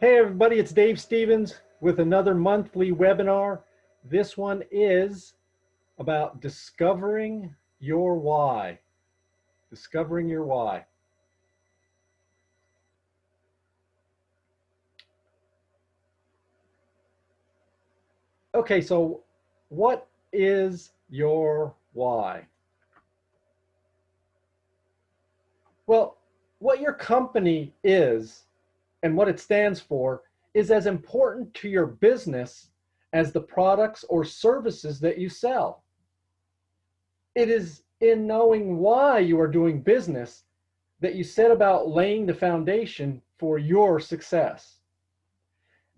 Hey everybody, it's Dave Stevens with another monthly webinar. This one is about discovering your why. Discovering your why. Okay, so what is your why? Well, what your company is and what it stands for is as important to your business as the products or services that you sell. It is in knowing why you are doing business that you set about laying the foundation for your success.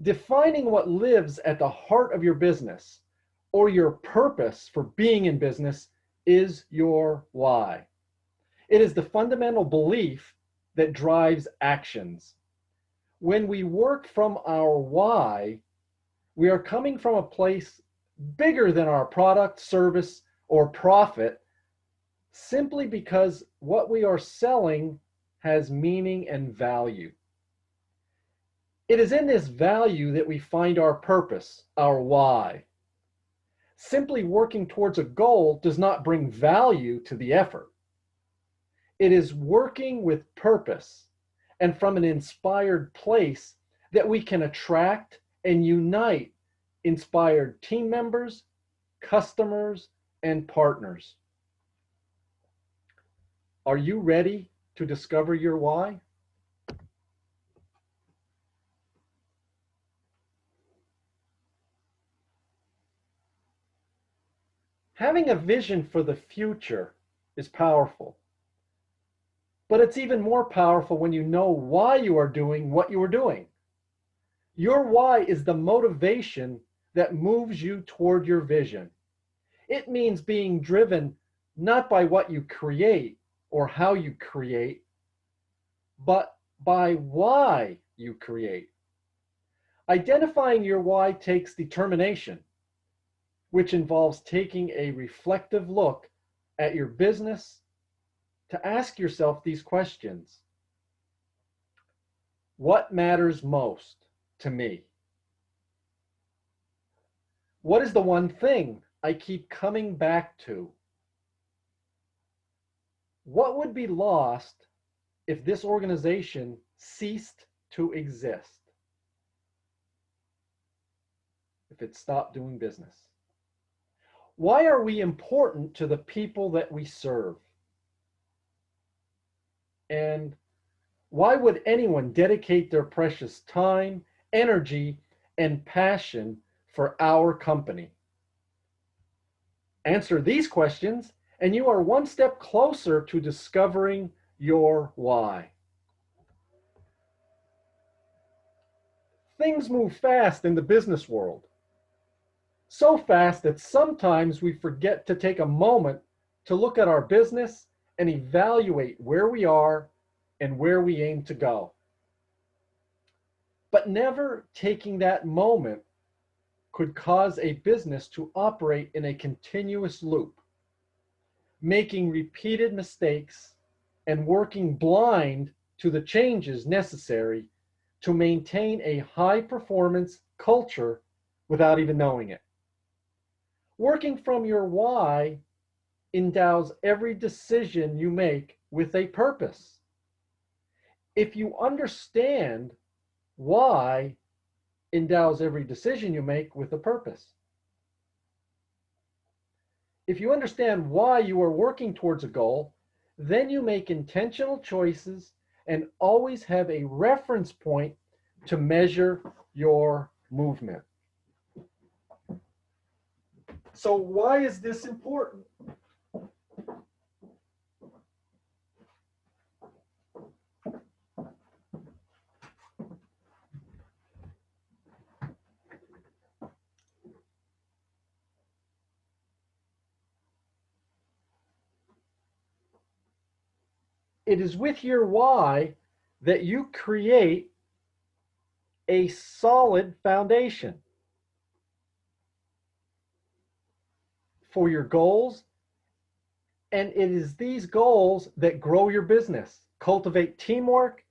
Defining what lives at the heart of your business or your purpose for being in business is your why. It is the fundamental belief that drives actions. When we work from our why, we are coming from a place bigger than our product, service, or profit, simply because what we are selling has meaning and value. It is in this value that we find our purpose, our why. Simply working towards a goal does not bring value to the effort. It is working with purpose and from an inspired place that we can attract and unite inspired team members, customers, and partners. Are you ready to discover your why? Having a vision for the future is powerful, but it's even more powerful when you know why you are doing what you are doing. Your why is the motivation that moves you toward your vision. It means being driven not by what you create or how you create, but by why you create. Identifying your why takes determination, which involves taking a reflective look at your business to ask yourself these questions. What matters most to me? What is the one thing I keep coming back to? What would be lost if this organization ceased to exist? If it stopped doing business? Why are we important to the people that we serve? And why would anyone dedicate their precious time, energy, and passion for our company? Answer these questions, and you are one step closer to discovering your why. Things move fast in the business world. So fast that sometimes we forget to take a moment to look at our business and evaluate where we are and where we aim to go. But never taking that moment could cause a business to operate in a continuous loop, making repeated mistakes and working blind to the changes necessary to maintain a high performance culture without even knowing it. Working from your why endows every decision you make with a purpose. If you understand why endows every decision you make with a purpose. If you understand why you are working towards a goal, then you make intentional choices and always have a reference point to measure your movement. So why is this important? It is with your why that you create a solid foundation for your goals, and it is these goals that grow your business, cultivate teamwork,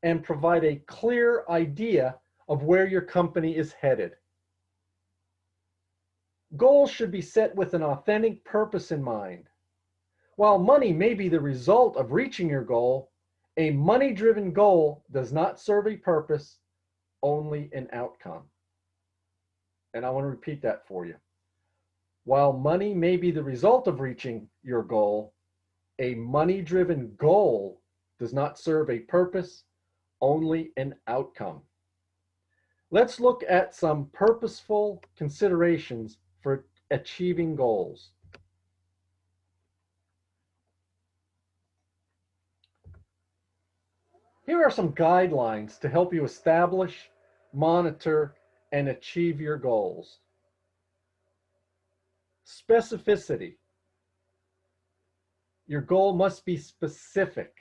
and provide a clear idea of where your company is headed. Goals should be set with an authentic purpose in mind. While money may be the result of reaching your goal, a money-driven goal does not serve a purpose, only an outcome. And I want to repeat that for you. While money may be the result of reaching your goal, a money-driven goal does not serve a purpose, only an outcome. Let's look at some purposeful considerations for achieving goals. Here are some guidelines to help you establish, monitor, and achieve your goals. Specificity. Your goal must be specific.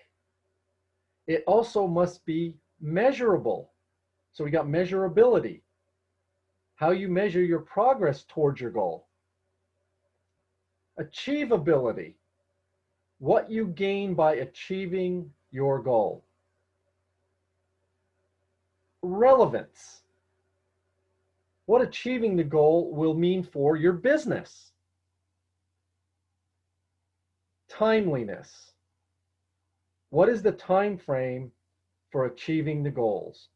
It also must be measurable. So we got measurability, how you measure your progress towards your goal. Achievability, what you gain by achieving your goal. Relevance, what achieving the goal will mean for your business. Timeliness, what is the time frame for achieving the goals?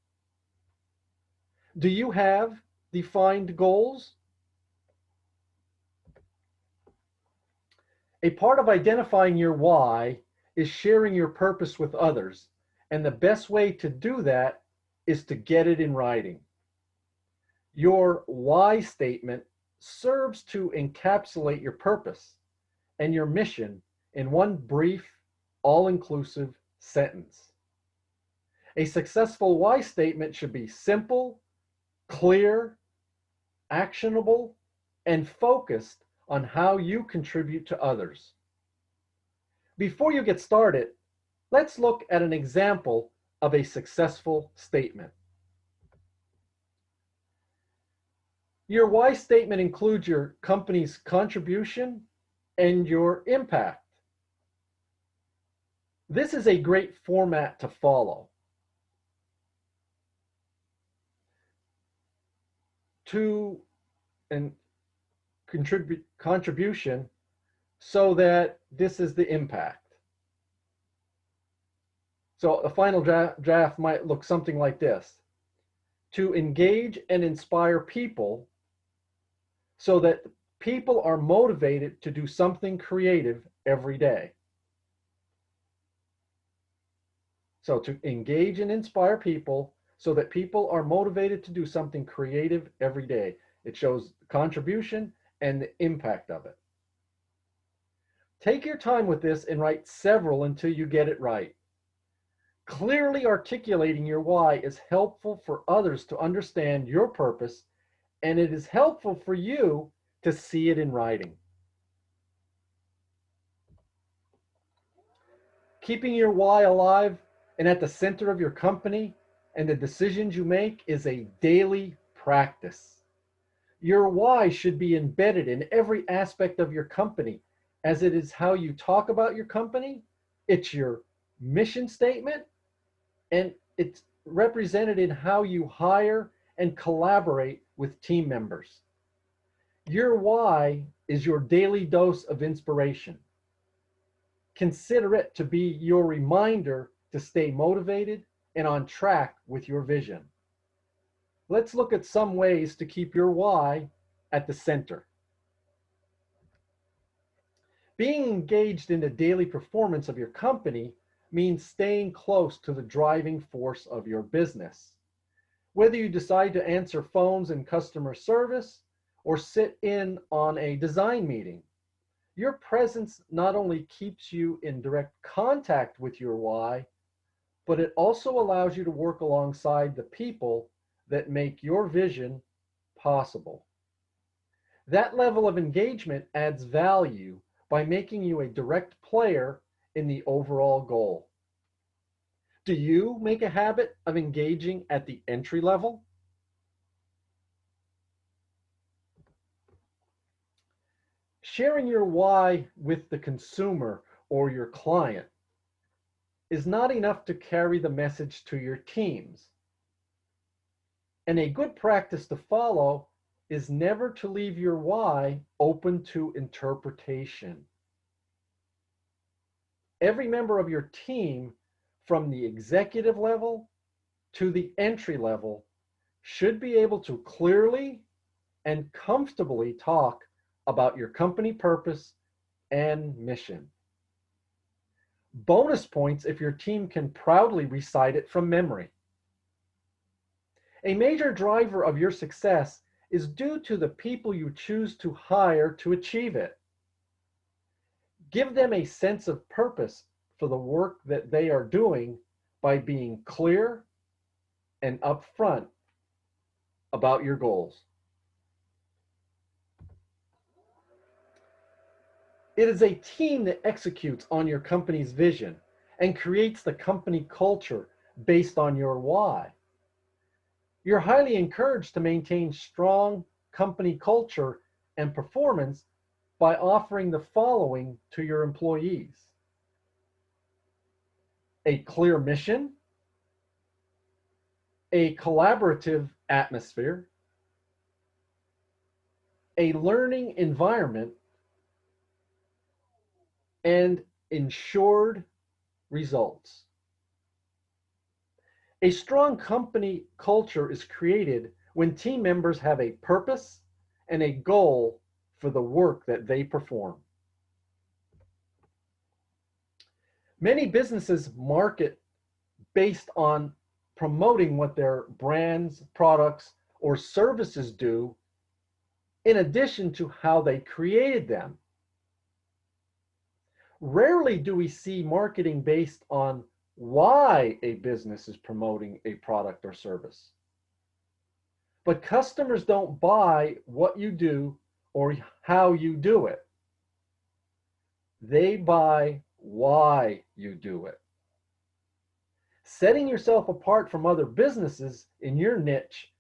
Do you have defined goals? A part of identifying your why is sharing your purpose with others, and the best way to do that is to get it in writing. Your why statement serves to encapsulate your purpose and your mission in one brief, all-inclusive sentence. A successful why statement should be simple, clear, actionable, and focused on how you contribute to others. Before you get started, let's look at an example of a successful statement. Your why statement includes your company's contribution and your impact. This is a great format to follow. To and contribution, so that this is the impact. So a final draft might look something like this: to engage and inspire people so that people are motivated to do something creative every day. So to engage and inspire people so that people are motivated to do something creative every day. It shows the contribution and the impact of it. Take your time with this and write several until you get it right. Clearly articulating your why is helpful for others to understand your purpose, and it is helpful for you to see it in writing. Keeping your why alive and at the center of your company and the decisions you make is a daily practice. Your why should be embedded in every aspect of your company, as it is how you talk about your company. It's your mission statement, and it's represented in how you hire and collaborate with team members. Your why is your daily dose of inspiration. Consider it to be your reminder to stay motivated and on track with your vision. Let's look at some ways to keep your why at the center. Being engaged in the daily performance of your company means staying close to the driving force of your business. Whether you decide to answer phones in customer service or sit in on a design meeting, your presence not only keeps you in direct contact with your why, but it also allows you to work alongside the people that make your vision possible. That level of engagement adds value by making you a direct player in the overall goal. Do you make a habit of engaging at the entry level? Sharing your why with the consumer or your client is not enough to carry the message to your teams. And a good practice to follow is never to leave your why open to interpretation. Every member of your team, from the executive level to the entry level, should be able to clearly and comfortably talk about your company purpose and mission. Bonus points if your team can proudly recite it from memory. A major driver of your success is due to the people you choose to hire to achieve it. Give them a sense of purpose for the work that they are doing by being clear and upfront about your goals. It is a team that executes on your company's vision and creates the company culture based on your why. You're highly encouraged to maintain strong company culture and performance by offering the following to your employees: a clear mission, a collaborative atmosphere, a learning environment, and ensured results. A strong company culture is created when team members have a purpose and a goal for the work that they perform. Many businesses market based on promoting what their brands, products, or services do, in addition to how they created them. Rarely do we see marketing based on why a business is promoting a product or service. But customers don't buy what you do or how you do it. They buy why you do it. Setting yourself apart from other businesses in your niche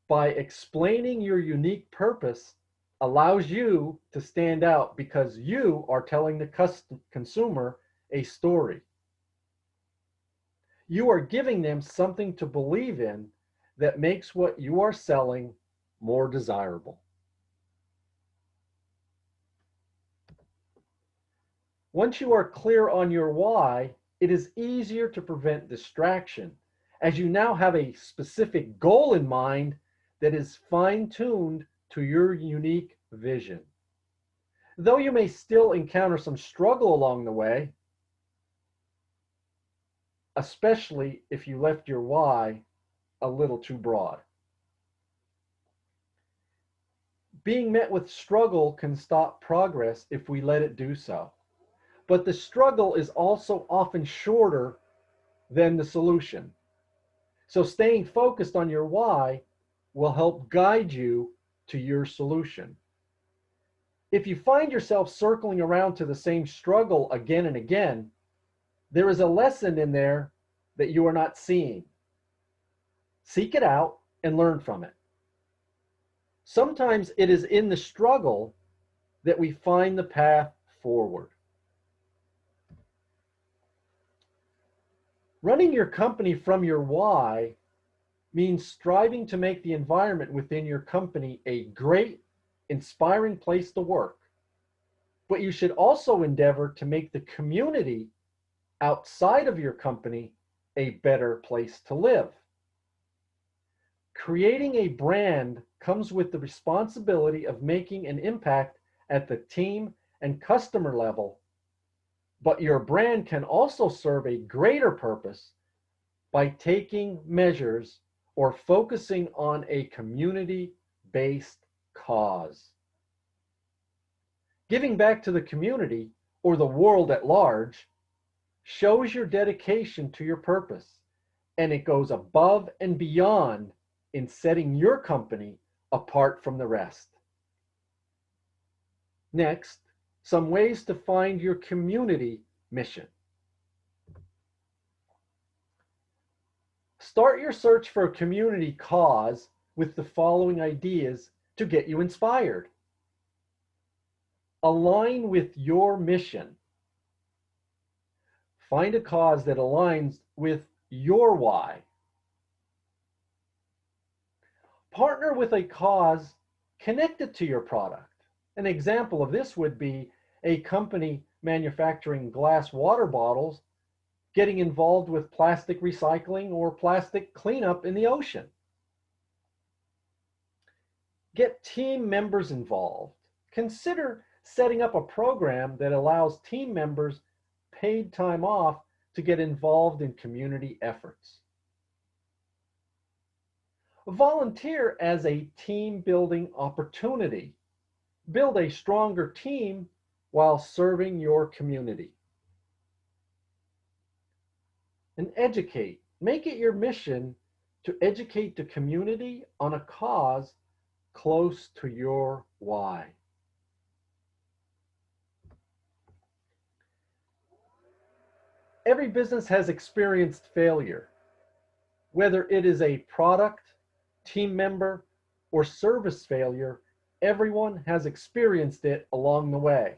by explaining your unique purpose allows you to stand out because you are telling the consumer a story. You are giving them something to believe in that makes what you are selling more desirable. Once you are clear on your why, it is easier to prevent distraction, as you now have a specific goal in mind that is fine-tuned to your unique vision. Though you may still encounter some struggle along the way, especially if you left your why a little too broad. Being met with struggle can stop progress if we let it do so. But the struggle is also often shorter than the solution. So staying focused on your why will help guide you to your solution. If you find yourself circling around to the same struggle again and again, there is a lesson in there that you are not seeing. Seek it out and learn from it. Sometimes it is in the struggle that we find the path forward. Running your company from your why means striving to make the environment within your company a great, inspiring place to work. But you should also endeavor to make the community outside of your company a better place to live. Creating a brand comes with the responsibility of making an impact at the team and customer level, but your brand can also serve a greater purpose by taking measures or focusing on a community-based cause. Giving back to the community or the world at large shows your dedication to your purpose, and it goes above and beyond in setting your company apart from the rest. Next, some ways to find your community mission. Start your search for a community cause with the following ideas to get you inspired. Align with your mission. Find a cause that aligns with your why. Partner with a cause connected to your product. An example of this would be a company manufacturing glass water bottles getting involved with plastic recycling or plastic cleanup in the ocean. Get team members involved. Consider setting up a program that allows team members paid time off to get involved in community efforts. Volunteer as a team building opportunity. Build a stronger team while serving your community. And educate. Make it your mission to educate the community on a cause close to your why. Every business has experienced failure, whether it is a product, team member, or service failure. Everyone has experienced it along the way.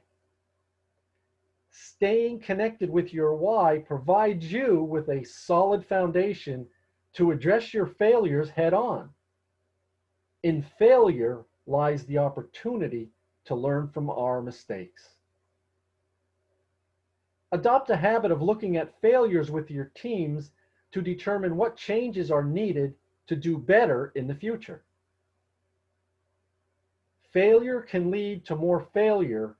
Staying connected with your why provides you with a solid foundation to address your failures head on. In failure lies the opportunity to learn from our mistakes. Adopt a habit of looking at failures with your teams to determine what changes are needed to do better in the future. Failure can lead to more failure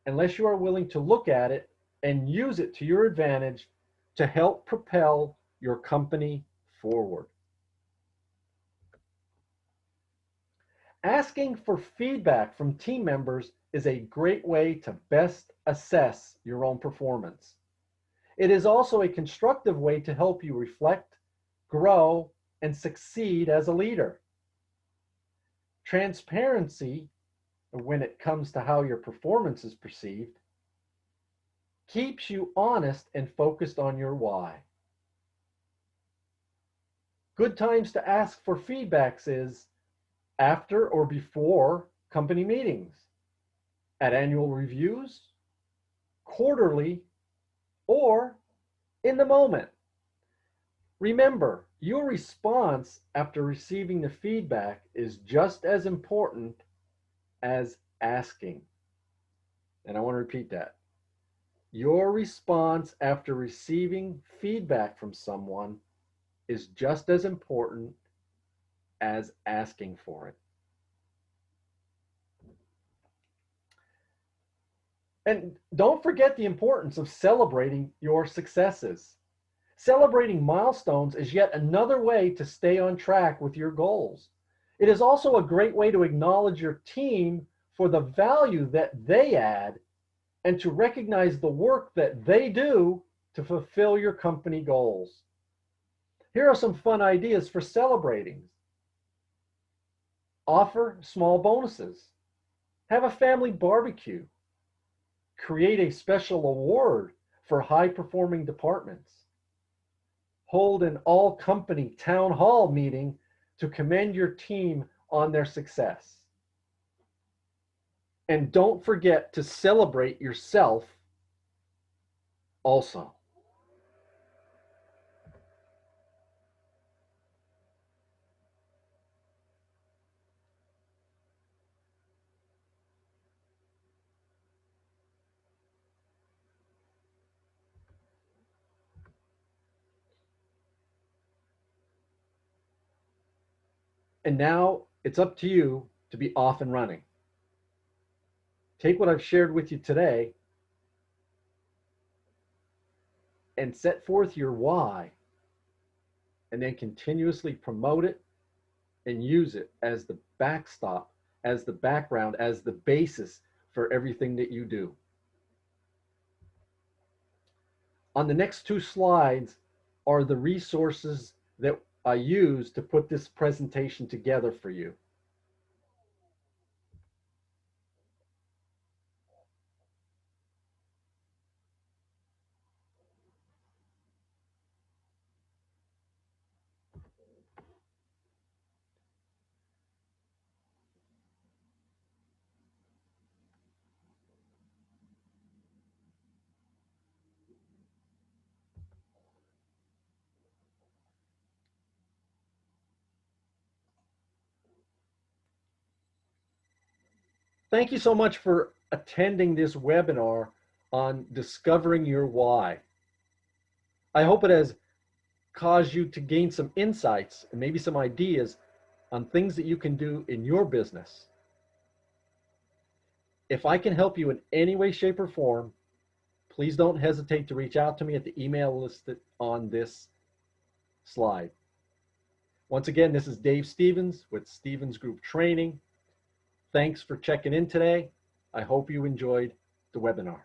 unless you are willing to look at it and use it to your advantage to help propel your company forward. Asking for feedback from team members is a great way to best assess your own performance. It is also a constructive way to help you reflect, grow, and succeed as a leader. Transparency, when it comes to how your performance is perceived, keeps you honest and focused on your why. Good times to ask for feedbacks is after or before company meetings, at annual reviews, quarterly, or in the moment. Remember, your response after receiving the feedback is just as important as asking. And I want to repeat that. Your response after receiving feedback from someone is just as important as asking for it. And don't forget the importance of celebrating your successes. Celebrating milestones is yet another way to stay on track with your goals. It is also a great way to acknowledge your team for the value that they add and to recognize the work that they do to fulfill your company goals. Here are some fun ideas for celebrating. Offer small bonuses. Have a family barbecue. Create a special award for high-performing departments. Hold an all-company town hall meeting to commend your team on their success. And don't forget to celebrate yourself also. And now it's up to you to be off and running. Take what I've shared with you today and set forth your why, and then continuously promote it and use it as the backstop, as the background, as the basis for everything that you do. On the next two slides are the resources that I use to put this presentation together for you. Thank you so much for attending this webinar on discovering your why. I hope it has caused you to gain some insights and maybe some ideas on things that you can do in your business. If I can help you in any way, shape, or form, please don't hesitate to reach out to me at the email listed on this slide. Once again, this is Dave Stevens with Stevens Group Training. Thanks for checking in today. I hope you enjoyed the webinar.